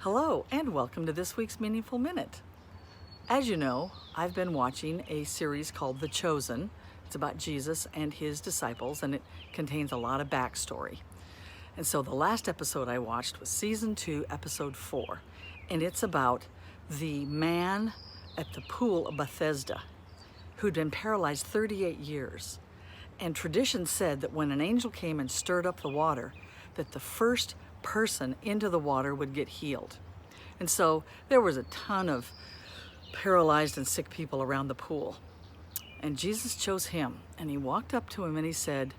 Hello and welcome to this week's Meaningful Minute. As you know, I've been watching a series called The Chosen. It's about Jesus and his disciples, and it contains a lot of backstory. And so the last episode I watched was season 2, episode 4, and it's about the man at the pool of Bethesda who'd been paralyzed 38 years. And tradition said that when an angel came and stirred up the water, that the first person into the water would get healed. And so there was a ton of paralyzed and sick people around the pool. And Jesus chose him, and he walked up to him and he said,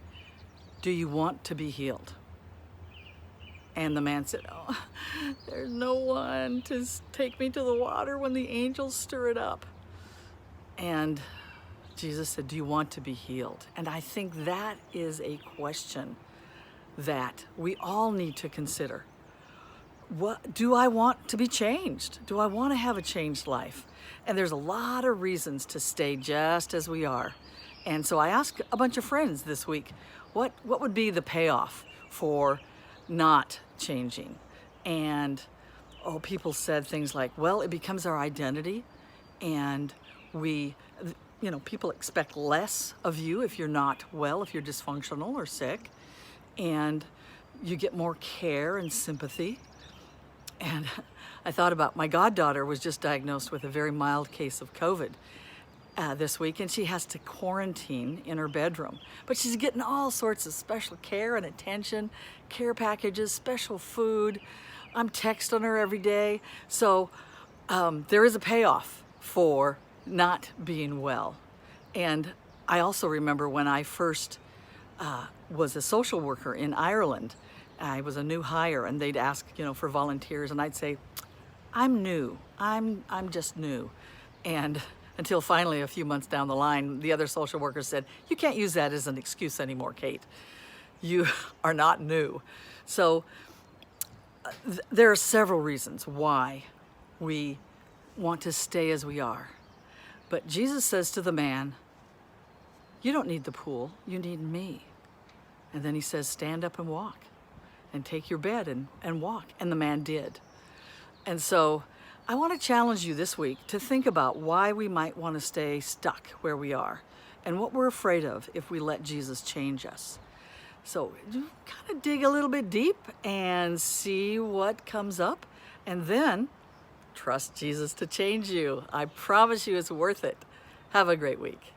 "Do you want to be healed?" And the man said, "Oh, there's no one to take me to the water when the angels stir it up." And Jesus said, "Do you want to be healed?" And I think that is a question that we all need to consider. What do I want to be changed? Do I want to have a changed life? And there's a lot of reasons to stay just as we are. And so I asked a bunch of friends this week, what would be the payoff for not changing? And people said things like, well, it becomes our identity, and people expect less of you if you're not well, if you're dysfunctional or sick, and you get more care and sympathy. And I thought about my goddaughter was just diagnosed with a very mild case of COVID this week, and she has to quarantine in her bedroom. But she's getting all sorts of special care and attention, care packages, special food. I'm texting her every day. So there is a payoff for not being well. And I also remember when I first was a social worker in Ireland. I was a new hire, and they'd ask, for volunteers, and I'd say, "I'm new. I'm just new." And until finally, a few months down the line, the other social workers said, "You can't use that as an excuse anymore, Kate. You are not new." So there are several reasons why we want to stay as we are. But Jesus says to the man, "You don't need the pool, you need me." And then he says, "Stand up and walk, and take your bed and walk." And the man did. And so I want to challenge you this week to think about why we might want to stay stuck where we are and what we're afraid of if we let Jesus change us. So kind of dig a little bit deep and see what comes up, and then trust Jesus to change you. I promise you it's worth it. Have a great week.